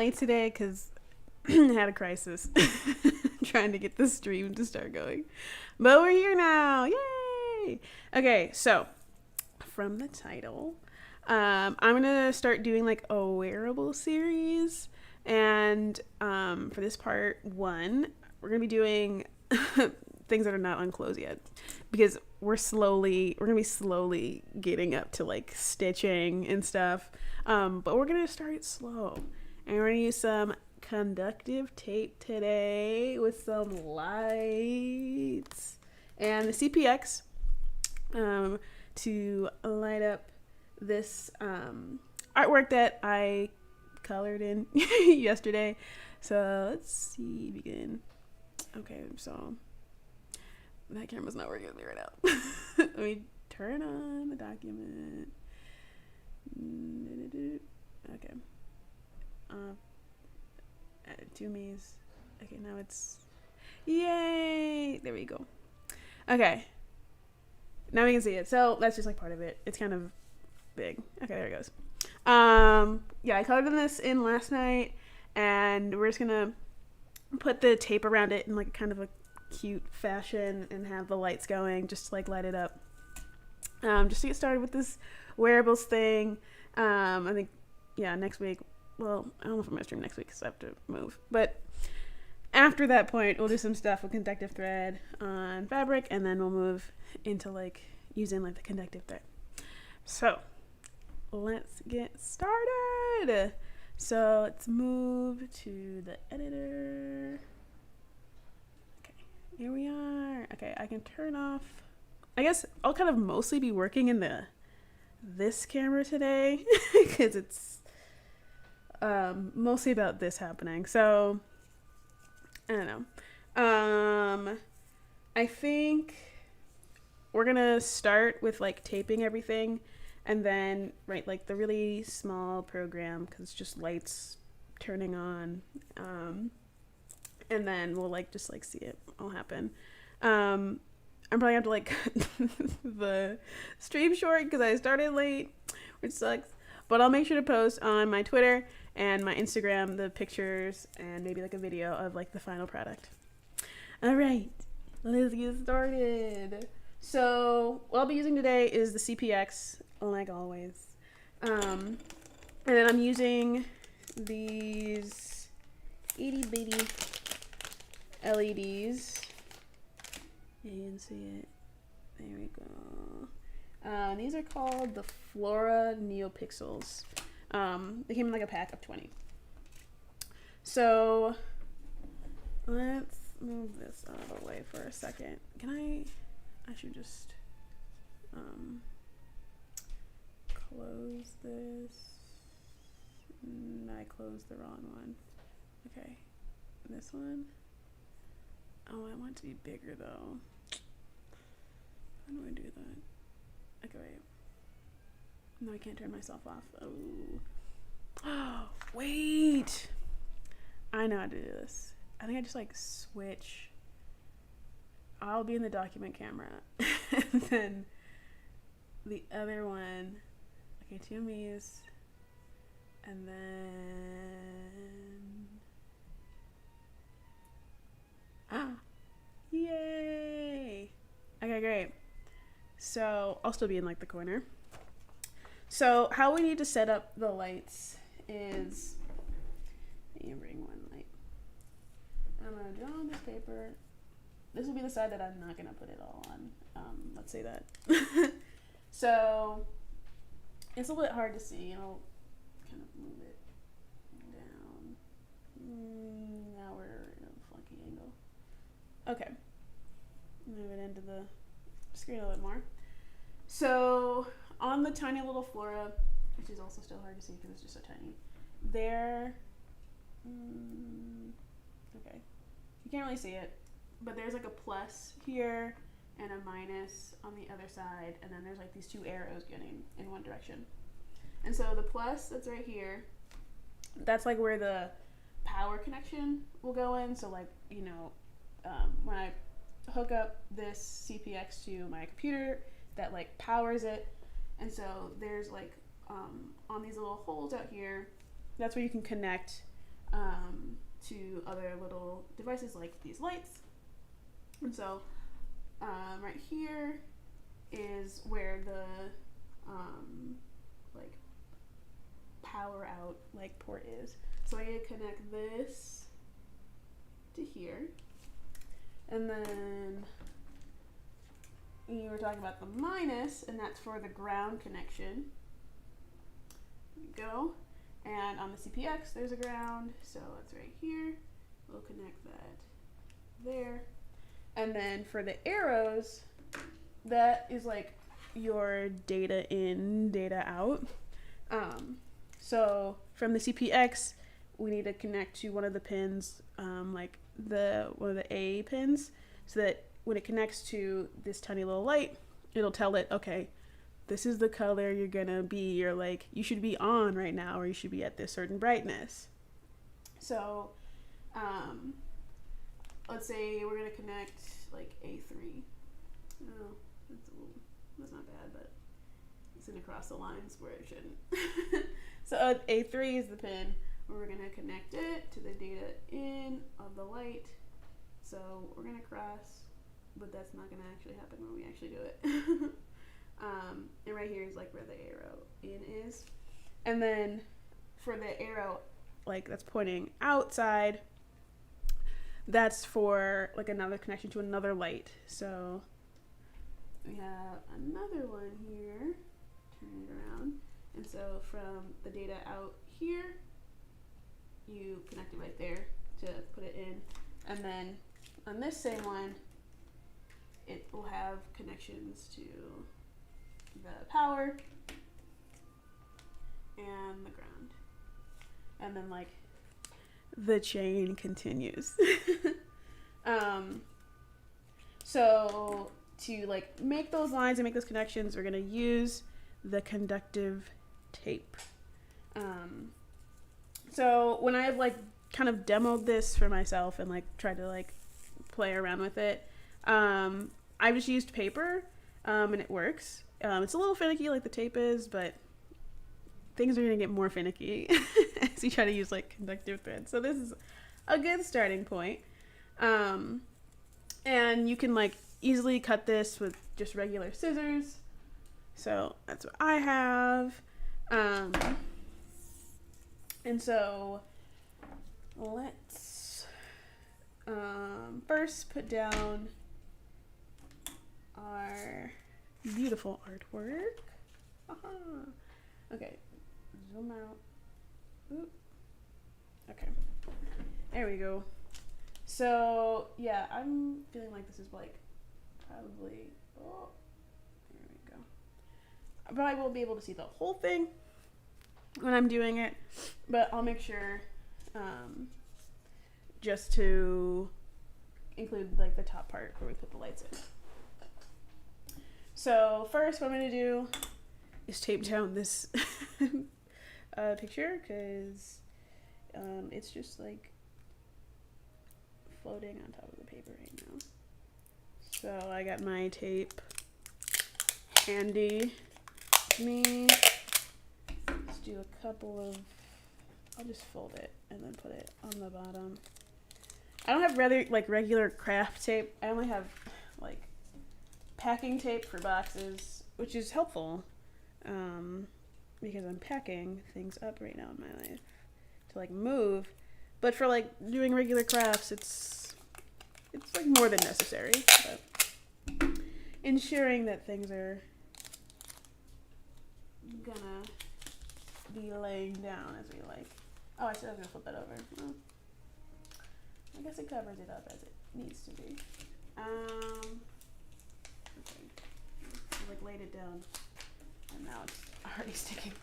late today because I had a crisis trying to get the stream to start going. But we're here now. Yay! Okay, so from the title, I'm going to start doing like a wearable series. And for this part one, we're going to be doing things that are not on clothes yet. Because we're going to be slowly getting up to like stitching and stuff. But we're going to start slow. And we're going to use some conductive tape today with some lights and the CPX to light up this artwork that I colored in yesterday. So let's see, begin. Okay, so that camera's not working with me right now. Let me turn on the document. Okay. Added to me's. Okay, now it's yay! There we go. Okay. Now we can see it. So that's just like part of it. It's kind of big. Okay, there it goes. Yeah, I colored this in last night, and we're just gonna put the tape around it in like kind of a cute fashion and have the lights going just to like light it up. Just to get started with this wearables thing. I think next week. Well, I don't know if I'm going to stream next week because I have to move. But after that point, we'll do some stuff with conductive thread on fabric, and then we'll move into like using like the conductive thread. So let's get started. So let's move to the editor. Okay, here we are. Okay, I can turn off. I guess I'll kind of mostly be working in this camera today because it's mostly about this happening. So I don't know. I think we're gonna start with like taping everything, and then like the really small program because it's just lights turning on, and then we'll like just like see it all happen. I'm probably gonna have to like cut the stream short because I started late, which sucks. But I'll make sure to post on my Twitter and my Instagram the pictures and maybe like a video of like the final product. All right, let's get started. So what I'll be using today is the CPX, like always. And then I'm using these itty bitty LEDs. You can see it. There we go. These are called the Flora Neopixels. They came in like a pack of 20. So let's move this out of the way for a second. I should just close this. I closed the wrong one. Okay, this one. Oh, I want it to be bigger though. How do I do that? Okay, wait. No, I can't turn myself off. Oh, wait. I know how to do this. I think I just like switch. I'll be in the document camera. And then the other one. Okay, two me's. And then. Yay. Okay, great. So I'll still be in like the corner. So how we need to set up the lights is, you bring one light. I'm gonna draw on this paper. This will be the side that I'm not gonna put it all on. Let's say that. So it's a little bit hard to see, and I'll kind of move it down. Now we're in a funky angle. Okay, move it into the screen a little bit more. So on the tiny little Flora, which is also still hard to see because it's just so tiny, there, okay, you can't really see it, but there's like a plus here and a minus on the other side, and then there's like these two arrows getting in one direction. And so the plus that's right here, that's like where the power connection will go in. So like, you know, when I hook up this CPX to my computer, that like powers it. And so there's like on these little holes out here, that's where you can connect to other little devices like these lights. And so right here is where the like power out like port is. So I need to connect this to here. And then you were talking about the minus, and that's for the ground connection. There you go. And on the CPX, there's a ground, so it's right here. We'll connect that there. And then for the arrows, that is like your data in, data out. So from the CPX, we need to connect to one of the pins, like one of the A pins, so that when it connects to this tiny little light, it'll tell it, okay, this is the color you're gonna be, or like you should be on right now, or you should be at this certain brightness. So let's say we're gonna connect like A3. Oh, that's not bad, but it's gonna cross the lines where it shouldn't. So A3 is the pin where we're gonna connect it to the data in of the light. So we're gonna cross, but that's not gonna actually happen when we actually do it. And right here is like where the arrow in is. And then for the arrow, like that's pointing outside, that's for like another connection to another light. So we have another one here, turn it around. And so from the data out here, you connect it right there to put it in. And then on this same one, it will have connections to the power and the ground. And then like the chain continues. So to like make those lines and make those connections, we're gonna use the conductive tape. So when I've like kind of demoed this for myself and like tried to like play around with it, I've just used paper, and it works. It's a little finicky like the tape is, but things are gonna get more finicky as you try to use like conductive thread. So this is a good starting point. And you can like easily cut this with just regular scissors. So that's what I have. And so let's first put down our beautiful artwork. Okay, zoom out. Oop. Okay, there we go. So yeah, I'm feeling like this is like probably, oh, there we go. I probably won't be able to see the whole thing when I'm doing it, but I'll make sure just to include like the top part where we put the lights in. So first what I'm going to do is tape down this picture because it's just like floating on top of the paper right now. So I got my tape handy with me. Let's do a couple of, I'll just fold it and then put it on the bottom. I don't have regular craft tape. I only have like packing tape for boxes, which is helpful because I'm packing things up right now in my life to like move. But for like doing regular crafts, it's like more than necessary. But ensuring that things are gonna be laying down as we like. Oh, I said I was gonna flip that over. Well, I guess it covers it up as it needs to be. Okay. I like laid it down, and now it's already sticking.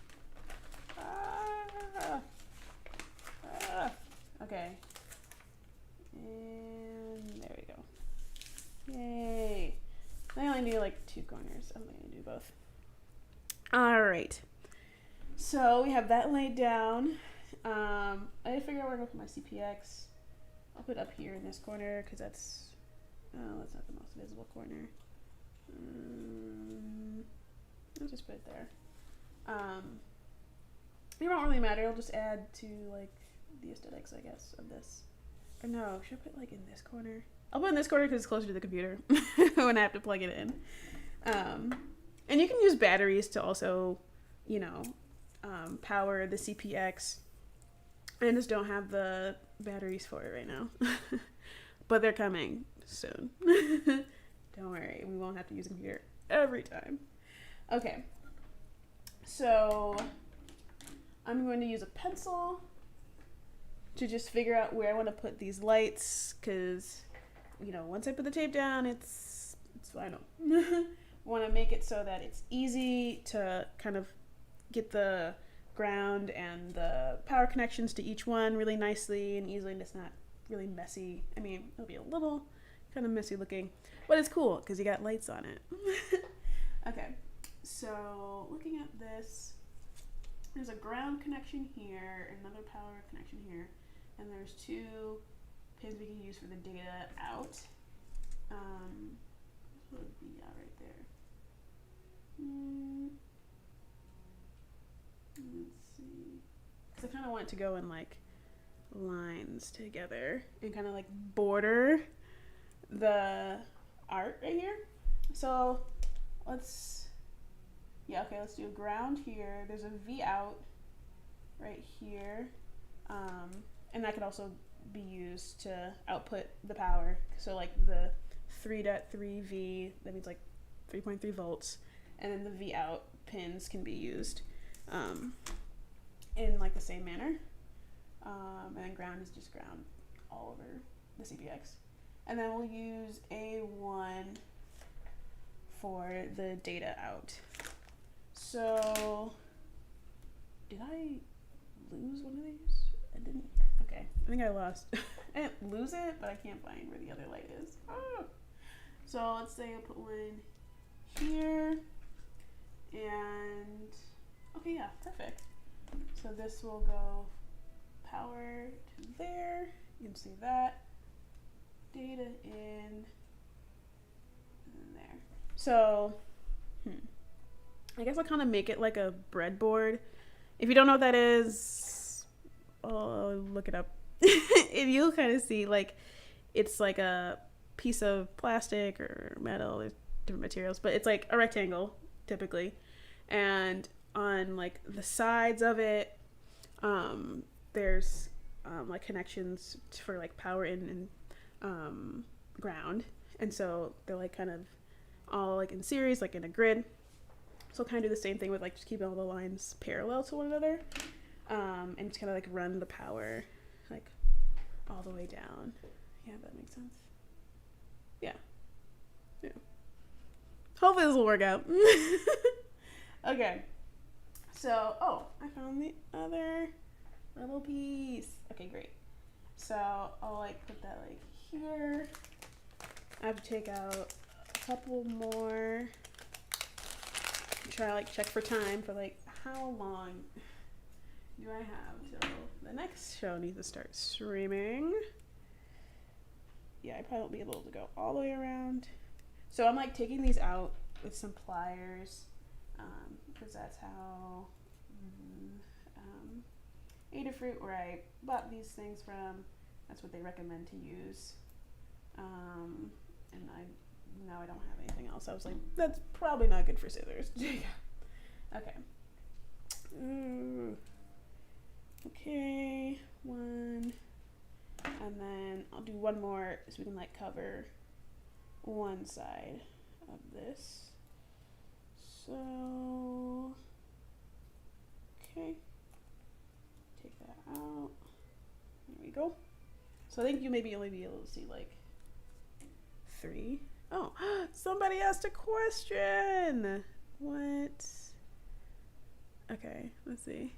Okay. And there we go. Yay. I only do like 2 corners. I'm going to do both. All right. So we have that laid down. I need to figure out where to put my CPX. I'll put it up here in this corner because that's not the most visible corner. I'll just put it there. It won't really matter. It'll just add to like the aesthetics, I guess, of this. Or no, should I put like in this corner? I'll put in this corner because it's closer to the computer when I have to plug it in. And you can use batteries to also, you know, power the CPX. I just don't have the batteries for it right now. But they're coming soon. Don't worry, we won't have to use a computer every time. Okay. So I'm going to use a pencil to just figure out where I want to put these lights, because, you know, once I put the tape down, it's final. Want to make it so that it's easy to kind of get the ground and the power connections to each one really nicely and easily, and it's not really messy. I mean, it'll be a little kind of messy looking, but it's cool because you got lights on it. Okay, so looking at this, there's a ground connection here, another power connection here, and there's 2 pins we can use for the data out. This would be out right there. Let's see. Because I kind of want it to go in like lines together and kind of like border the art right here. So let's do a ground here. There's a V out right here. And that could also be used to output the power. So like the 3.3 V, that means like 3.3 volts. And then the V out pins can be used in like the same manner. And then ground is just ground all over the CPX. And then we'll use A1 for the data out. So, did I lose one of these? I didn't. Okay, I think I lost. I didn't lose it, but I can't find where the other light is. Oh. So let's say I put one here. And, okay, yeah, perfect. So this will go power to there. You can see that. Data in, and there. So, I guess I'll kind of make it like a breadboard. If you don't know what that is, look it up. If you'll kind of see, like, it's like a piece of plastic or metal, there's different materials, but it's like a rectangle, typically. And on, like, the sides of it, there's, like, connections for, like, power in and ground. And so they're, like, kind of all, like, in series, like, in a grid. So I'll kind of do the same thing with, like, just keeping all the lines parallel to one another. And just kind of, like, run the power, like, all the way down. Yeah, that makes sense. Yeah. Hopefully this will work out. Okay. So, I found the other little piece. Okay, great. So I'll, like, put that, like, here. I have to take out a couple more. Try to, like, check for time for, like, how long do I have till the next show needs to start streaming. Yeah, I probably won't be able to go all the way around. So I'm, like, taking these out with some pliers, because that's how Adafruit, where I bought these things from, that's what they recommend to use. And now I don't have anything else. I was like, that's probably not good for scissors. Okay. Okay, one. And then I'll do one more so we can, like, cover one side of this. So, okay. Take that out. There we go. So I think you maybe only be able to see, like, 3. Oh, somebody asked a question. What? Okay, let's see.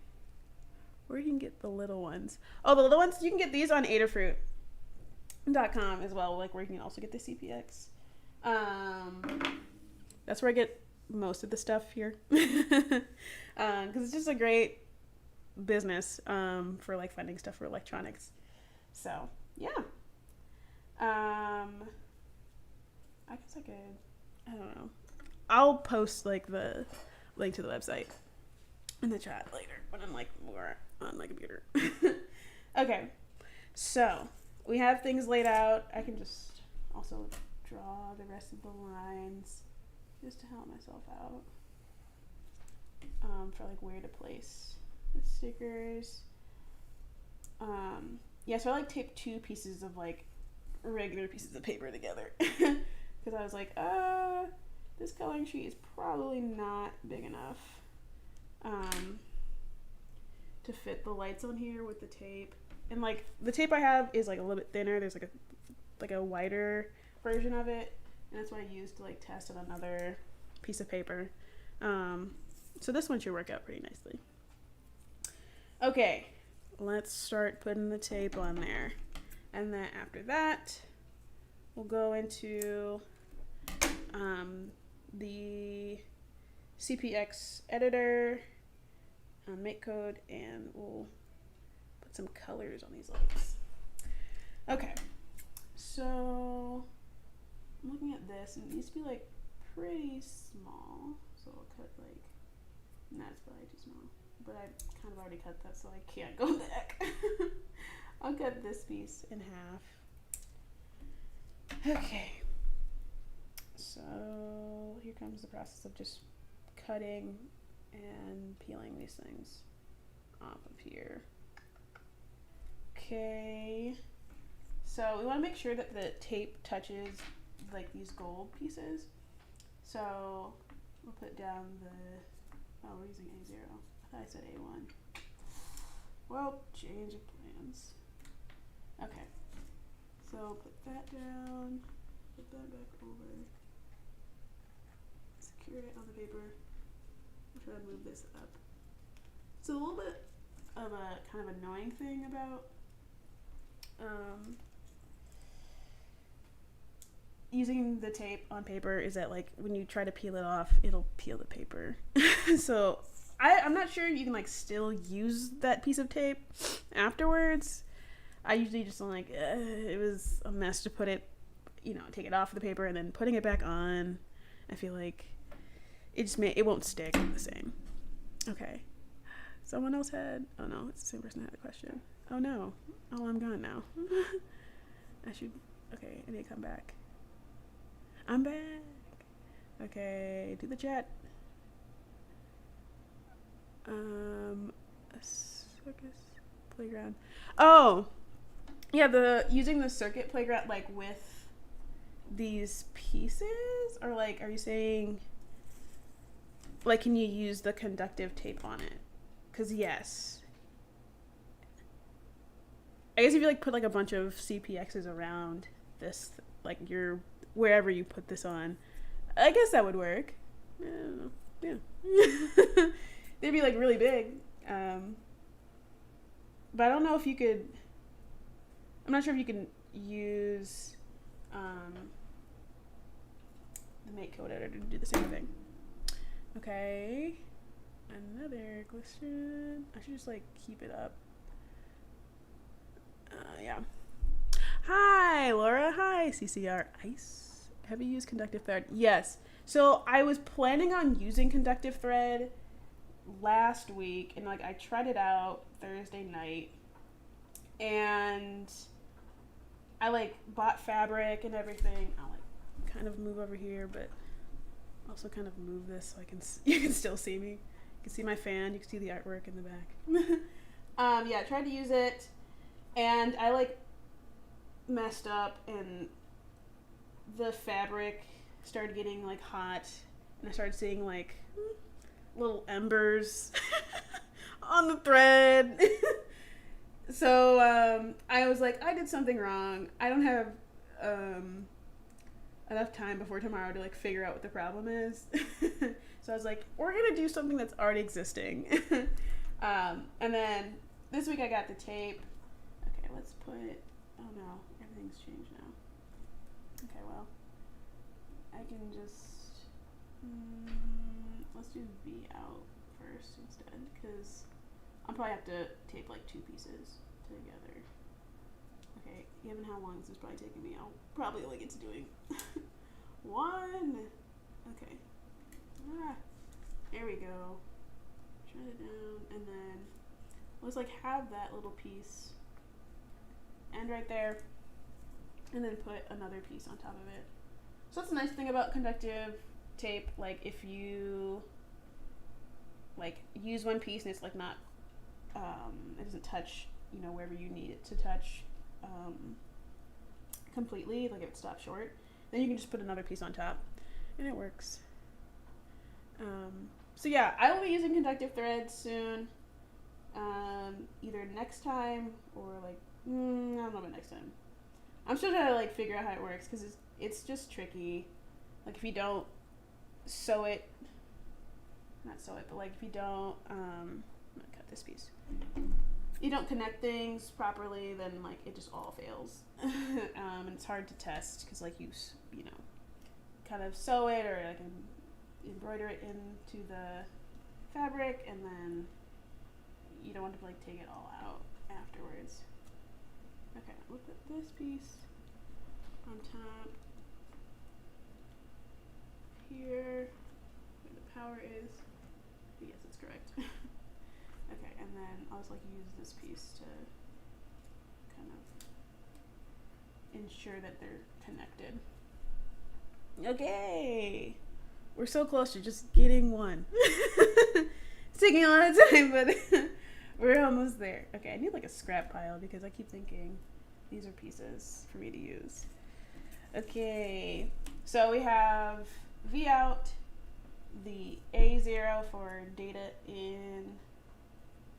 Where you can get the little ones. Oh, the little ones, you can get these on Adafruit.com as well, like, where you can also get the CPX. That's where I get most of the stuff here. Because it's just a great business for, like, finding stuff for electronics. So, yeah. I guess I could, I don't know. I'll post, like, the link to the website in the chat later when I'm, like, more on my computer. Okay, so we have things laid out. I can just also draw the rest of the lines just to help myself out for like where to place the stickers. Yeah, so I like taped two pieces of like regular pieces of paper together because I was like, this coloring sheet is probably not big enough to fit the lights on here with the tape. And like the tape I have is like a little bit thinner. There's like a wider version of it, and that's what I used to like test on another piece of paper. So this one should work out pretty nicely. Okay, let's start putting the tape on there, and then after that we'll go into the CPX editor, make code, and we'll put some colors on these lights. Okay, so I'm looking at this, and it needs to be like pretty small, so I'll cut like, that's probably too small, but I kind of already cut that, so I can't go back. I'll cut this piece in half. Okay, so here comes the process of just cutting and peeling these things off of here. Okay, so we want to make sure that the tape touches like these gold pieces. So we'll put down the, we're using A0. I thought I said A1. Well, change of plans. Okay, so put that down, put that back over, secure it on the paper. I'll try to move this up. So a little bit of a kind of annoying thing about using the tape on paper is that like when you try to peel it off, it'll peel the paper. So I'm not sure you can like still use that piece of tape afterwards. I usually just like, it was a mess to put it, take it off the paper and then putting it back on. I feel like it won't stick the same. Okay. Someone else had, oh no, it's the same person that had a question. Oh no. Oh, I'm gone now. Okay, I need to come back. I'm back. Okay, do the chat. A circus playground. Oh, yeah, using the circuit playground like with these pieces, or like, are you saying like can you use the conductive tape on it? Because yes, I guess if you like put like a bunch of CPXs around this, like wherever you put this on, I guess that would work. I don't know. Yeah. They'd be like really big. But I don't know if you could, I'm not sure if you can use the make code editor to do the same thing. Okay. Another question. I should just like keep it up. Yeah. Hi, Laura. Hi, CCR Ice. Have you used conductive thread? Yes. So I was planning on using conductive thread last week, and like I tried it out Thursday night, and I like bought fabric and everything. I'll like kind of move over here, but also kind of move this so you can still see me. You can see my fan. You can see the artwork in the back. Yeah, I tried to use it, and I like messed up, and the fabric started getting like hot, and I started seeing like little embers on the thread. So I was like, I did something wrong. I don't have enough time before tomorrow to like figure out what the problem is. So I was like, we're gonna do something that's already existing. And then this week I got the tape. Okay, let's put, oh no, everything's changed now. Okay, well, I can just, let's do V out first instead, because I'll probably have to tape like two pieces together. Okay, given how long this is probably taking me, I'll probably only get to doing one. Okay. There we go. Shut it down, and then let's like have that little piece end right there, and then put another piece on top of it. So that's the nice thing about conductive tape. Like if you like use one piece and it's like not, it doesn't touch, you know, wherever you need it to touch completely, like if it stops short, then you can just put another piece on top and it works. So yeah, I will be using conductive threads soon, either next time or like, I don't know about next time. I'm still trying to like figure out how it works because it's just tricky. Like if you don't sew it, not sew it, but like if you don't, I'm gonna cut this piece. You don't connect things properly, then like it just all fails. And it's hard to test because like you know, kind of sew it or like embroider it into the fabric, and then you don't want to like take it all out afterwards. Okay, we'll put this piece on top here where the power is. Yes, it's correct. Okay, and then I'll just like use this piece to kind of ensure that they're connected. Okay, we're so close to just getting one. It's taking a lot of time, but we're almost there. Okay, I need like a scrap pile because I keep thinking these are pieces for me to use. Okay, so we have V out, the A0 for data in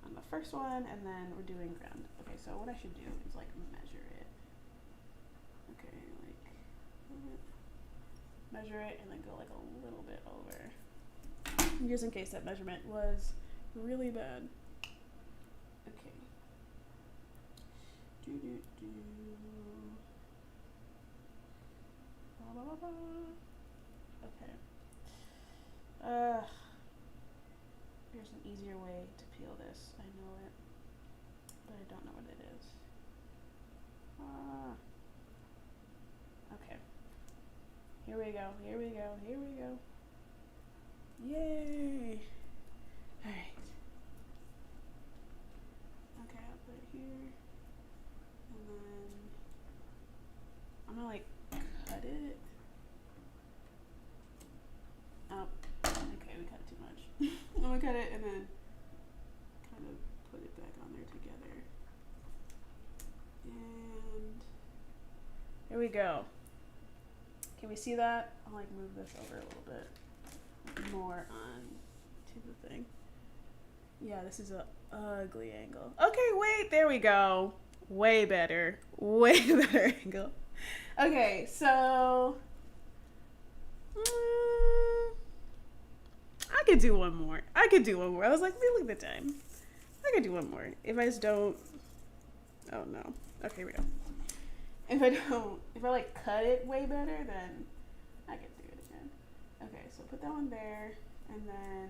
on the first one, and then we're doing ground. Okay, so what I should do is like measure it. Okay, like measure it and then go like a little bit over, just in case that measurement was really bad. Okay. Okay. There's an easier way to peel this. I know it, but I don't know what it is. Okay. Here we go. Here we go. Here we go. Yay! All right. Okay, I'll put it here, and then I'm gonna like cut it. Oh, okay, we cut too much. I'm gonna cut it and then kind of put it back on there together. And here we go. Can we see that? I'll like move this over a little bit more on to the thing. Yeah, this is a ugly angle. Okay, wait, there we go. Way better. Way better angle. Okay, so I could do one more. I was like, look at the time. I could do one more. If I just don't. Oh no. Okay, here we go. If I like cut it way better, then I can do it again. Okay, so put that one there, and then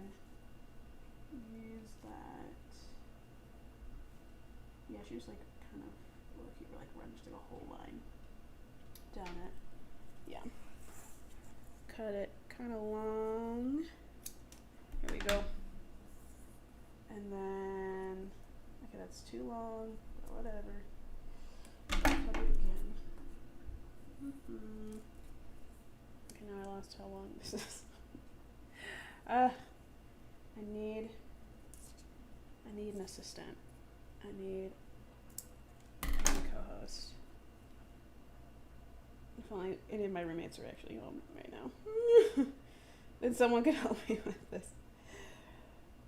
use that. Yeah, she just like kind of look here, like run just like a whole line down it. Yeah. Cut it kind of long. Here we go. And then, okay, that's too long, but whatever. Cut it again. Okay, now I lost how long this is. I need an assistant. I need a co-host. If only any of my roommates are actually home right now. Then someone could help me with this.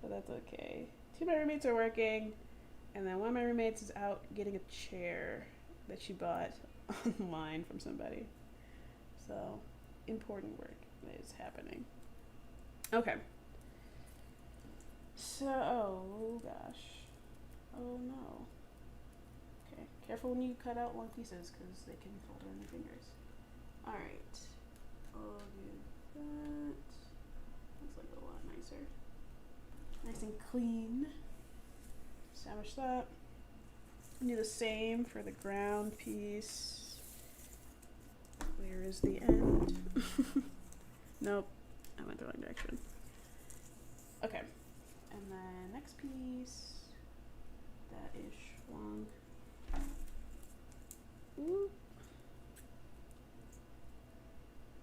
But that's okay. Two of my roommates are working, and then one of my roommates is out getting a chair that she bought online from somebody. So, important work is happening. Okay. So, oh gosh. Oh no. Okay, careful when you cut out long pieces because they can fold on your fingers. Alright. I'll do that. Looks like a lot nicer. Nice and clean. Sandwich that. Do the same for the ground piece. Where is the end? Nope. I went the wrong direction. Okay. And then next piece. That ish long. Ooh.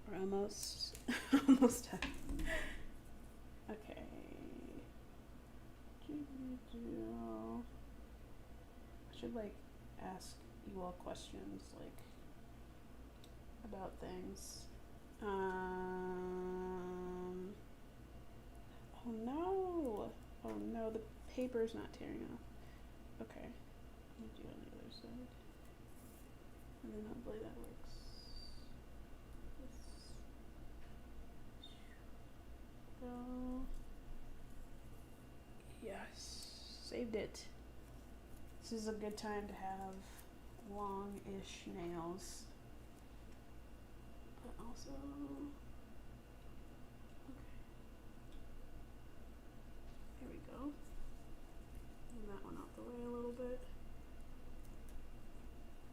We're almost, almost done. Okay. I should like ask you all questions like about things. Oh no! Oh no, the paper's not tearing off. Okay, let me do it on the other side. And then hopefully that works. Go. Yes, saved it. This is a good time to have long-ish nails. But also, okay. There we go. Move that one out the way a little bit.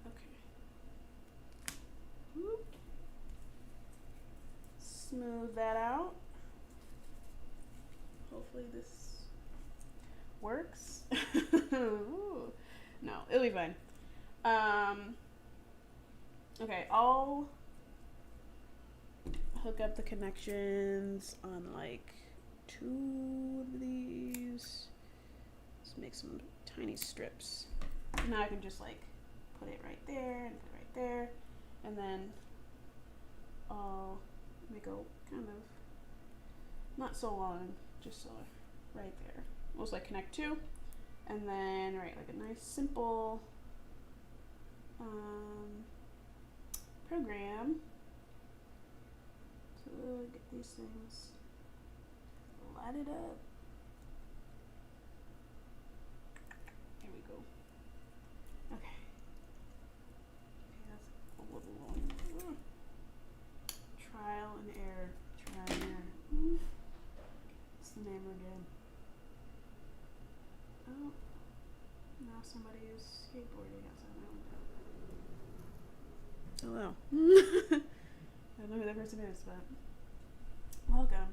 Okay. Whoop. Smooth that out. Hopefully this works. Ooh. No, it'll be fine. Okay, I'll hook up the connections on like 2 of these. Let's make some tiny strips. Now I can just like put it right there and put it right there, and then I'll make a kind of not so long, just so right there. We'll just like connect 2, and then write like a nice simple program to get these things lighted up. Here we go. Okay. Okay, that's a little long. Trial and error. Trial and error. What's the name again? Oh, now somebody is skateboarding outside my window. Hello. I don't know who that person is, but welcome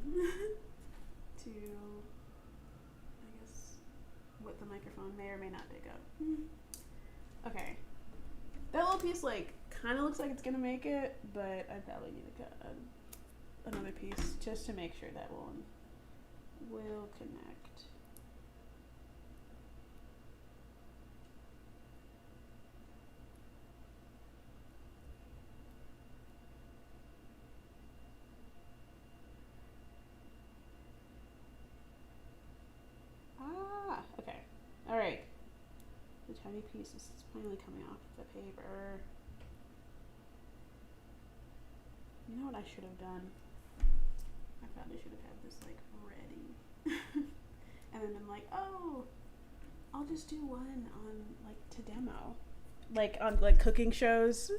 to, I guess, what the microphone may or may not pick up. Okay. That little piece, like, kind of looks like it's going to make it, but I probably need to cut another piece just to make sure that one will connect. Okay. Alright. The tiny piece is finally coming off the paper. You know what I should have done? I probably should have had this like ready. And then been like, oh, I'll just do one on like to demo. Like on like cooking shows.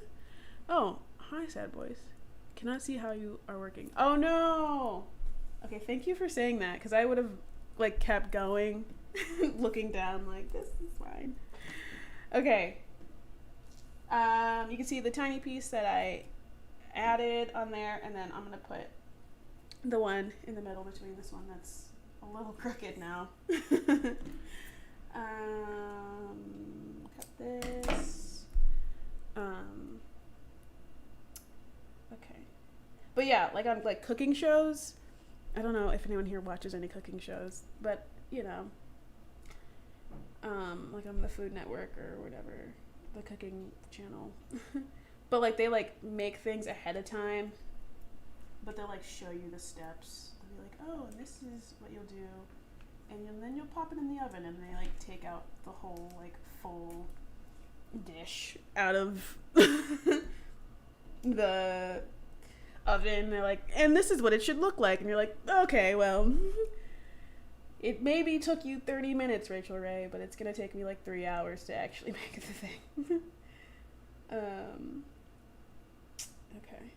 Oh, hi sad boys. Cannot see how you are working. Oh no! Okay, thank you for saying that, because I would have like kept going. Looking down like this is fine. Okay. You can see the tiny piece that I added on there, and then I'm gonna put the one in the middle between this one that's a little crooked now. Cut this. Okay. But yeah, like on like cooking shows, I don't know if anyone here watches any cooking shows, but you know, like on the Food Network or whatever, the cooking channel. But like they like make things ahead of time, but they'll like show you the steps. They'll be like, oh, and this is what you'll do, and then you'll pop it in the oven, and they like take out the whole like full dish out of the oven. They're like, and this is what it should look like, and you're like, okay, well. It maybe took you 30 minutes, Rachel Ray, but it's gonna take me like 3 hours to actually make the thing. Okay.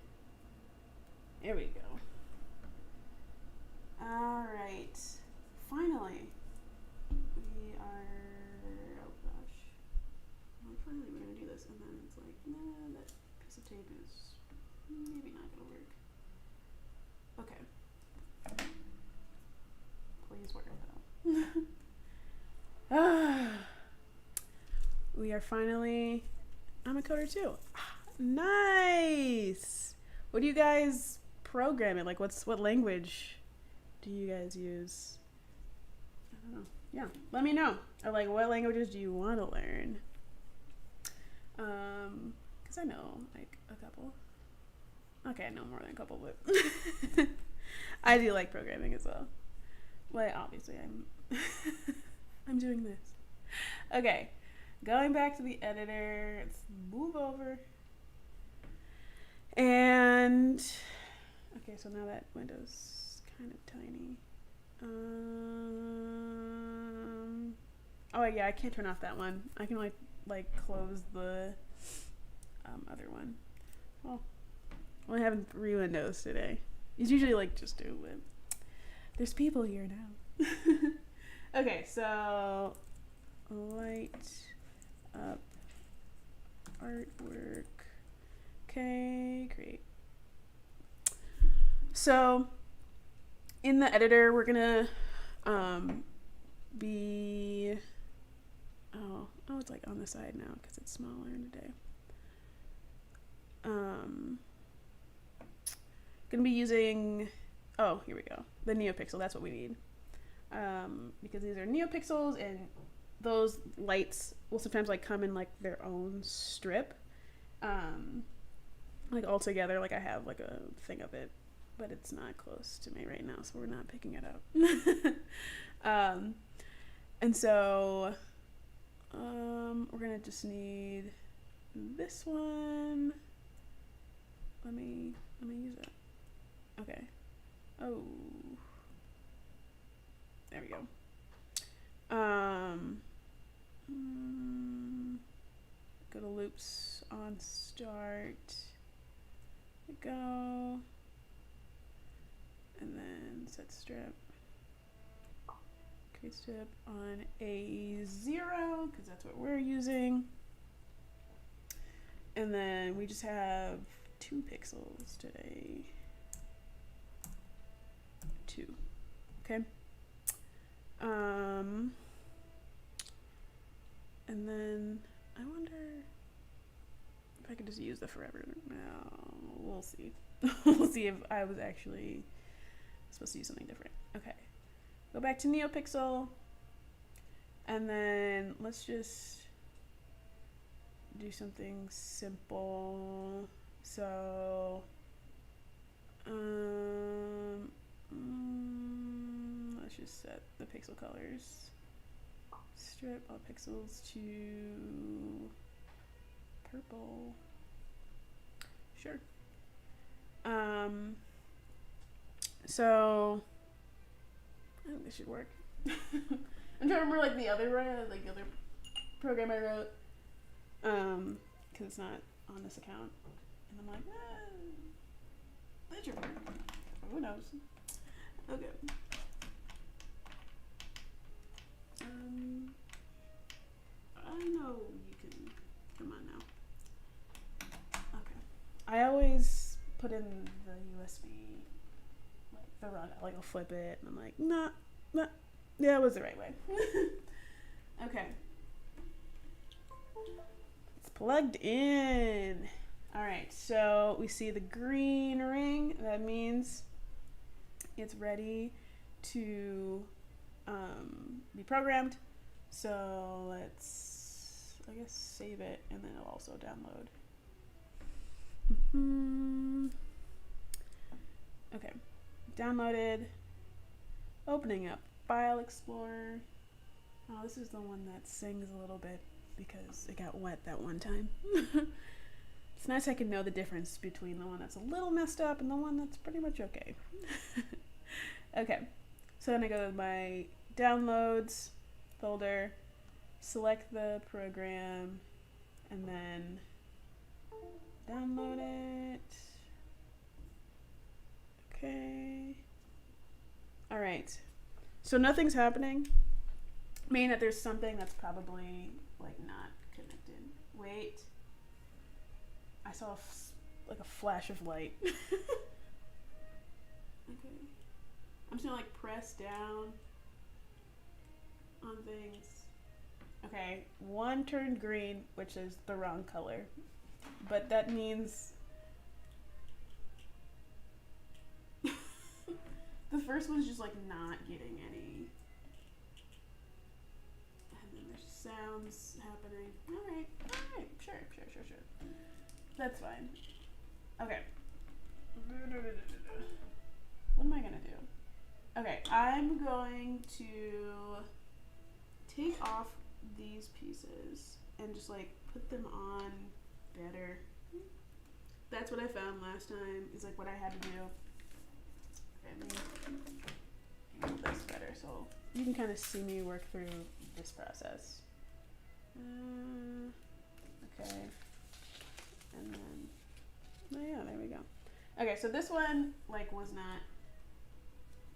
There we go. Alright. Finally. We are, oh gosh. Well, finally we're gonna do this, and then it's like, nah, that piece of tape is maybe not gonna work. Okay. Please work though. We are finally I'm a coder too. Nice. What do you guys program in? Like, what language do you guys use? I don't know. Yeah, let me know. Or like, what languages do you want to learn? Because I know like a couple. Okay, I know more than a couple, but I do like programming as well. Well, obviously, I'm doing this. Okay, going back to the editor. Let's move over. And okay, so now that window's kind of tiny. Oh yeah, I can't turn off that one. I can like close the other one. Well, I haven't re-windows today. It's usually like just do it. There's people here now. Okay, so light up artwork. Okay, great. So in the editor, we're gonna be oh it's like on the side now because it's smaller today. Gonna be using here we go, the NeoPixel. That's what we need, because these are NeoPixels, and those lights will sometimes like come in like their own strip, like all together. Like I have like a thing of it, but it's not close to me right now, so we're not picking it up. And so we're gonna just need this one. Let me use it. Okay. Oh, there we go. Go to loops on start. Go. And then set strip. Create strip on A0 because that's what we're using. And then we just have 2 pixels today. 2. Okay. And then I wonder if I could just use the forever. No, we'll see. We'll see if I was actually supposed to use something different. Okay. Go back to NeoPixel. And then let's just do something simple. So let's just set the pixel colors. Strip all pixels to purple. Sure. So I think this should work. I'm trying to remember like the other program I wrote, because it's not on this account, and I'm like, that should work. Who knows? Okay. I know you can. Come on now. Okay. I always put in the USB, like the wrong, like I'll flip it, and I'm like, nah, yeah, it was the right way. Okay. It's plugged in. All right, so we see the green ring. That means it's ready to be programmed. So let's, I guess, save it, and then it'll also download. Okay, downloaded. Opening up File Explorer. Oh, this is the one that sings a little bit because it got wet that one time. It's nice I can know the difference between the one that's a little messed up and the one that's pretty much okay. Okay, so then I go to my downloads folder, select the program, and then download it. Okay. All right. So nothing's happening, meaning that there's something that's probably like not connected. Wait. I saw like a flash of light. Okay. I'm just gonna like press down on things. Okay, one turned green, which is the wrong color. But that means the first one's just like not getting any. And then there's sounds happening. Alright, sure. That's fine. Okay. What am I gonna do? Okay, I'm going to take off these pieces and just like put them on better. That's what I found last time, is like what I had to do. Okay, let me make this better so you can kind of see me work through this process. Okay. And then, oh yeah, there we go. Okay, so this one like was not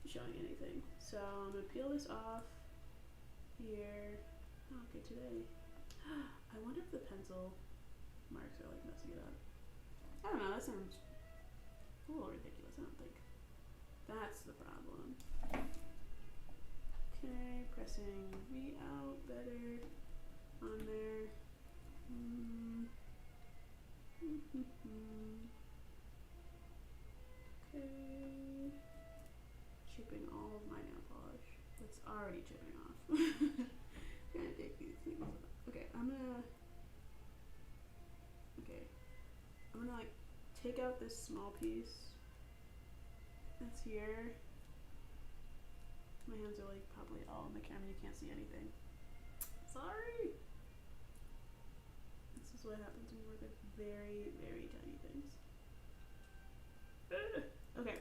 showing anything. So I'm gonna peel this off here. Oh, okay, today. I wonder if the pencil marks are like messing it up. I don't know, that sounds a little ridiculous. I don't think that's the problem. Okay, pressing V out better on there. Okay. Chipping all of my nail polish. That's already chipping off. Gonna take these things off. Okay, I'm gonna like take out this small piece that's here. My hands are like probably all in the camera, you can't see anything. Sorry! This is what happens when you work with very, very tiny things. Okay,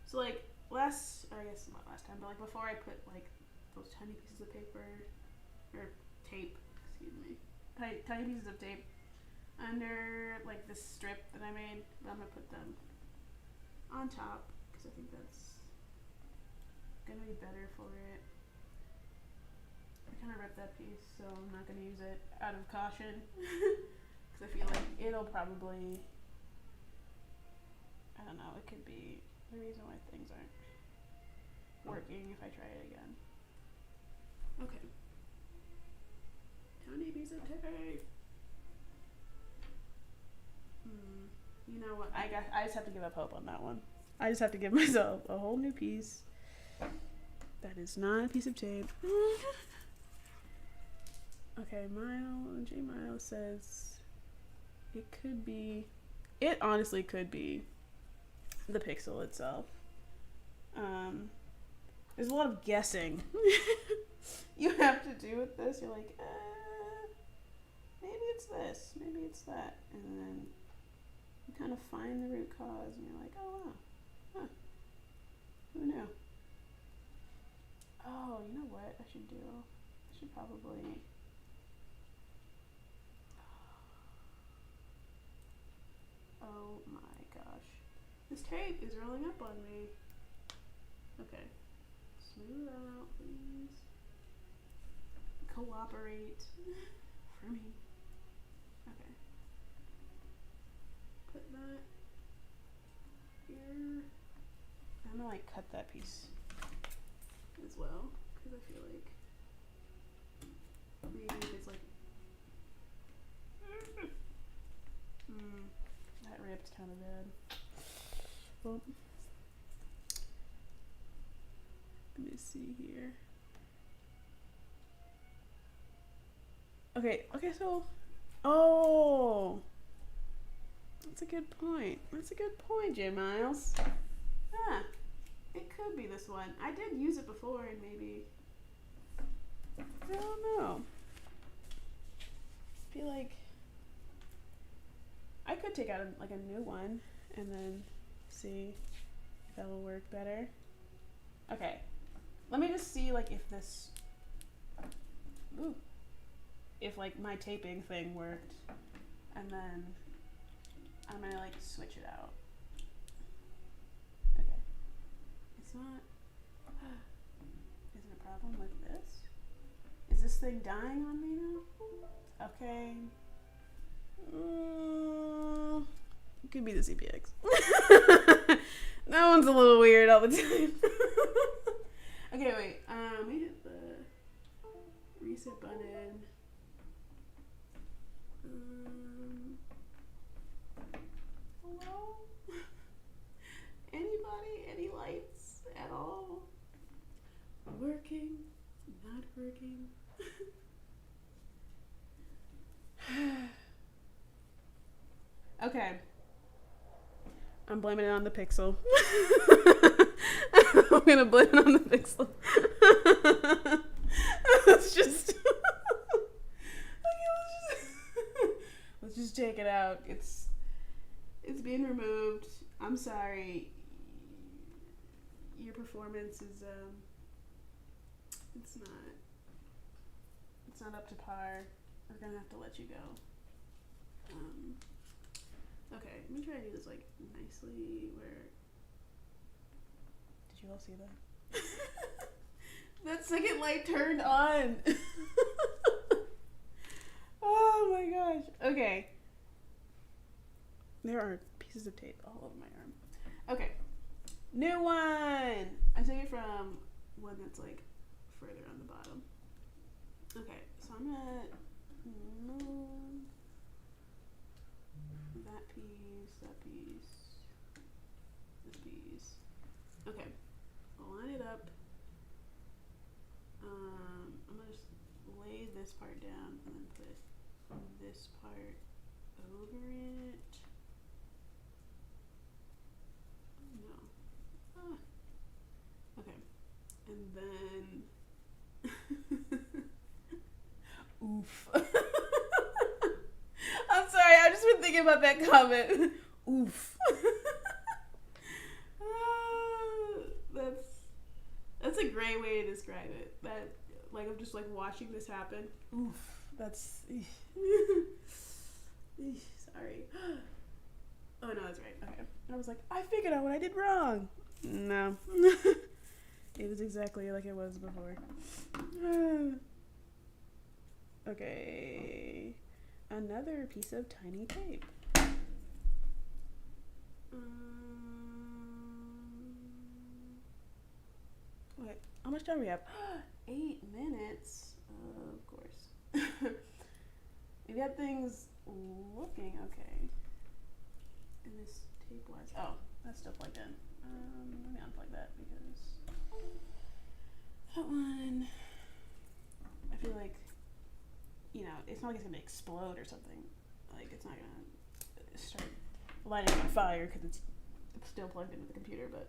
so like I guess not last time, but like before I put like those tiny pieces of paper, or tape, excuse me, tiny pieces of tape under like this strip that I made, but I'm gonna put them on top because I think that's gonna be better for it. I kind of ripped that piece, so I'm not gonna use it out of caution because I feel like it'll probably, I don't know, it could be the reason why things aren't working if I try it again. Okay. Tiny piece of tape. You know what? I just have to give up hope on that one. I just have to give myself a whole new piece. That is not a piece of tape. Okay, J Miles says it could be. It honestly could be the pixel itself. There's a lot of guessing you have to do with this. You're like, maybe it's this, maybe it's that, and then you kind of find the root cause, and you're like, oh wow, huh, who knew? Oh, you know what I should do? I should probably. Oh my gosh, this tape is rolling up on me. Okay, smooth out, please. Cooperate for me. Okay. Put that here. I'm gonna like cut that piece as well, because I feel like maybe if it's like that ripped kind of bad. Well, let me see here. Okay, so that's a good point. That's a good point, J Miles. Ah, it could be this one. I did use it before, and maybe I don't know. I feel like I could take out like a new one and then see if that will work better. Okay, let me just see like if this. Ooh. If like my taping thing worked, and then I'm gonna like switch it out. Okay, it's not. Is it a problem with this? Is this thing dying on me now? Okay. It could be the CPX. That one's a little weird all the time. Okay, wait. Let me hit the reset button. Hello? Anybody? Any lights at all? Working? Not working? Okay. I'm blaming it on the pixel. I'm gonna blame it on the pixel. Let's just let's just take it out. It's being removed. I'm sorry. Your performance is it's not up to par. We're gonna have to let you go. Okay, let me try to do this like nicely. Where did you all see that? That second light turned on. Oh my gosh. Okay. There are pieces of tape all over my arm. Okay. New one. I took it from one that's like further on the bottom. Okay, so I'm gonna move that piece, this piece. Okay, I'll line it up. I'm gonna just lay this part down and then put this part over it. Oh no. Okay, and then oof. I'm sorry, I've just been thinking about that comment. Oof. That's a great way to describe it. That, like, I'm just like watching this happen. Oof. That's sorry. Oh no, that's right. Okay. I was like, I figured out what I did wrong. No. It was exactly like it was before. Okay. Another piece of tiny tape. Wait, how much time do we have? 8 minutes. Of course. We got things looking okay. And this tape was. Oh, that's still plugged in. Let me unplug that because that one. I feel like, you know, it's not like it's gonna explode or something. Like, it's not gonna start lighting on fire because it's still plugged into the computer. But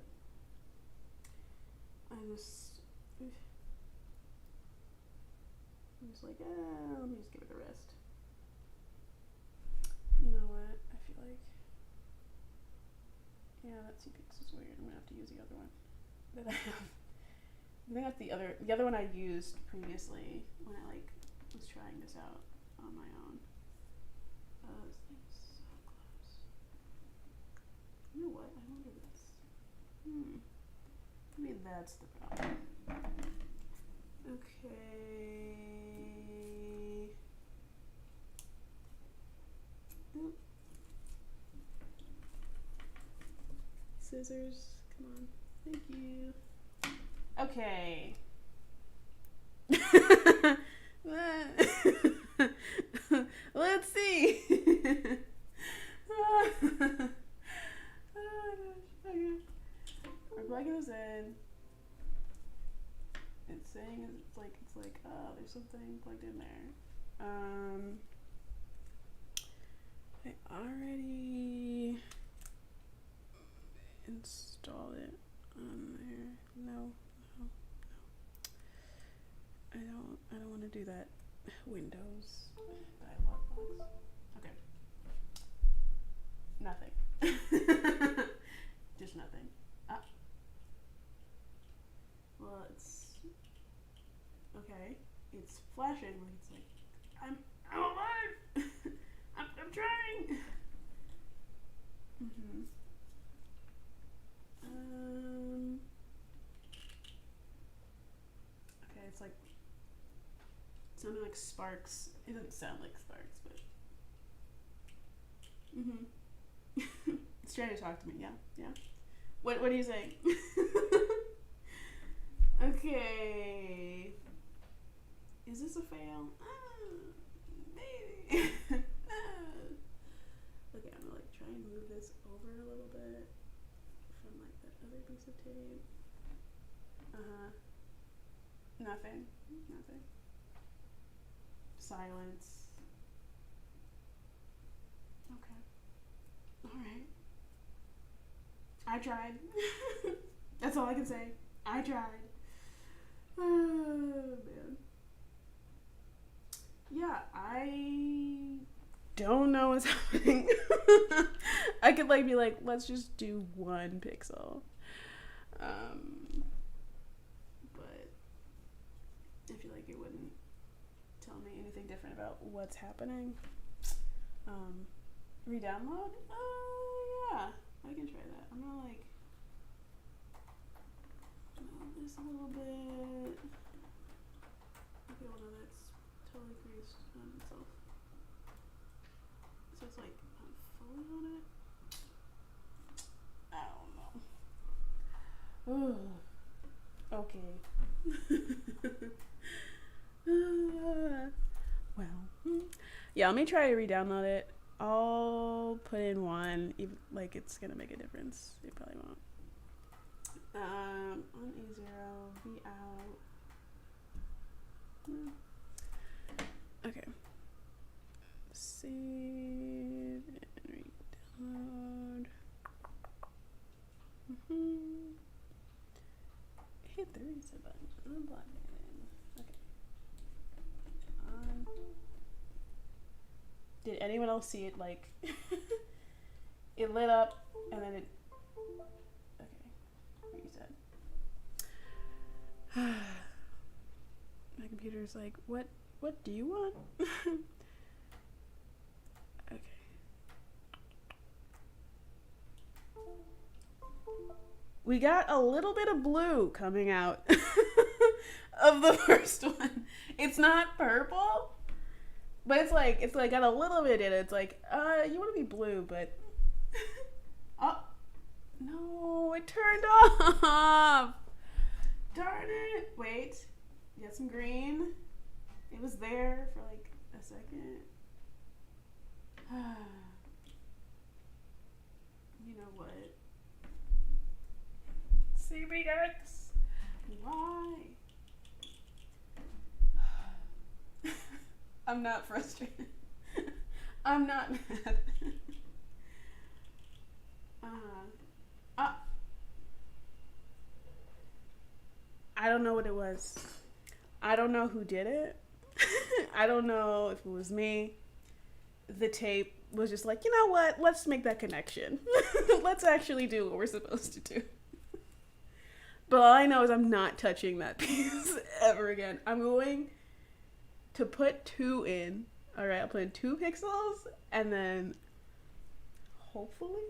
I'm just like, let me just give it a rest. You know what? I feel like, yeah, that CPX is weird. I'm gonna have to use the other one that I have. I think that's the other one I used previously when I like was trying this out on my own. Oh, this thing's so close. You know what? I wonder this. Maybe that's the problem. Okay. Oop. Scissors, come on. Thank you. Okay. Let's see. Oh my gosh. Okay. We're plugging this in. It's saying it's like there's something plugged in there. I already installed it on there. No. I don't want to do that. Windows dialog box. Okay. Nothing. Just nothing. Ah. Well, it's okay. It's flashing like it's like I'm alive. I'm trying. Okay, it's like sounding like sparks. It doesn't sound like sparks, but it's trying to talk to me. Yeah. What are you saying? Okay. Is this a fail? Maybe. tape. Nothing. Silence. Okay. Alright. I tried. That's all I can say. I tried. Oh, man. Yeah, I don't know what's happening. I could be like, let's just do 1 pixel. But I feel like it wouldn't tell me anything different about what's happening. Re-download? Yeah, I can try that. I'm gonna move this a little bit. Okay, well no, that's totally creased on itself. So it's not fully on it. I don't know. Okay. Well, yeah, let me try to re-download it. I'll put in 1, even it's gonna make a difference. It probably won't. On A0, be out. Okay. Save and re-download. Hit the reset button. Unblock it. Okay. Did anyone else see it? It lit up and then it. Okay. Reset. My computer's like, what do you want? Okay. We got a little bit of blue coming out of the first one. It's not purple, but it's got a little bit in it. It's you want to be blue, but oh no, it turned off. Darn it. Wait. You got some green. It was there for a second. You know what? CBX. Why? I'm not frustrated. I'm not mad. I don't know what it was. I don't know who did it. I don't know if it was me. The tape was just you know what? Let's make that connection. Let's actually do what we're supposed to do. But all I know is I'm not touching that piece ever again. I'm going to put 2 in. All right, I'll put in 2 pixels, and then hopefully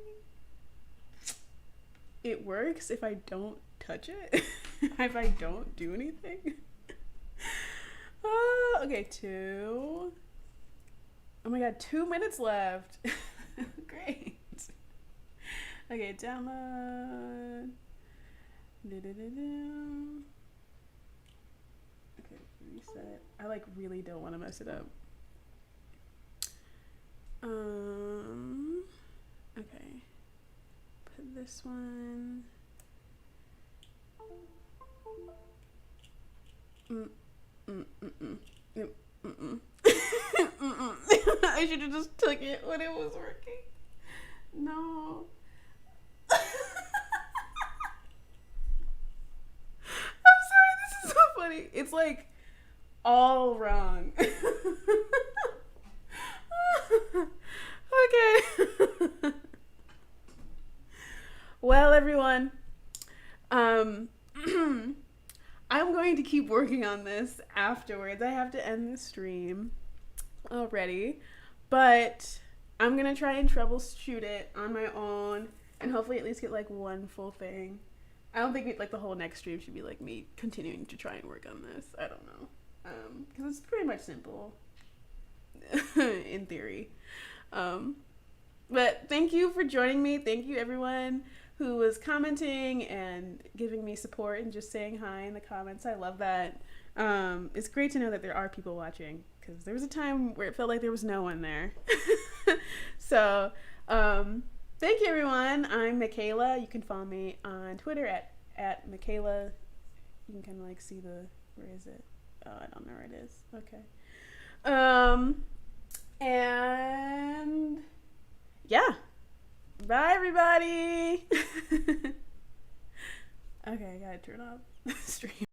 it works if I don't touch it. If I don't do anything. Okay, 2. Oh my god, 2 minutes left. Great. Okay, download. Okay, reset. I really don't want to mess it up. Okay. Put this one. I should have just took it when it was working. No. I'm sorry, this is so funny. It's all wrong. Okay. Well, everyone, I'm going to keep working on this afterwards. I have to end the stream already, but I'm gonna try and troubleshoot it on my own and hopefully at least get 1 full thing. I don't think the whole next stream should be me continuing to try and work on this. I don't know, because it's pretty much simple in theory. But thank you for joining me. Thank you everyone who was commenting and giving me support and just saying hi in the comments. I love that. It's great to know that there are people watching, because there was a time where it felt like there was no one there. So thank you everyone. I'm Michaela. You can follow me on Twitter at at Michaela. You can kind of like see the, where is it? Oh, I don't know where it is. Okay. And yeah. Bye, everybody. Okay, I gotta turn off the stream.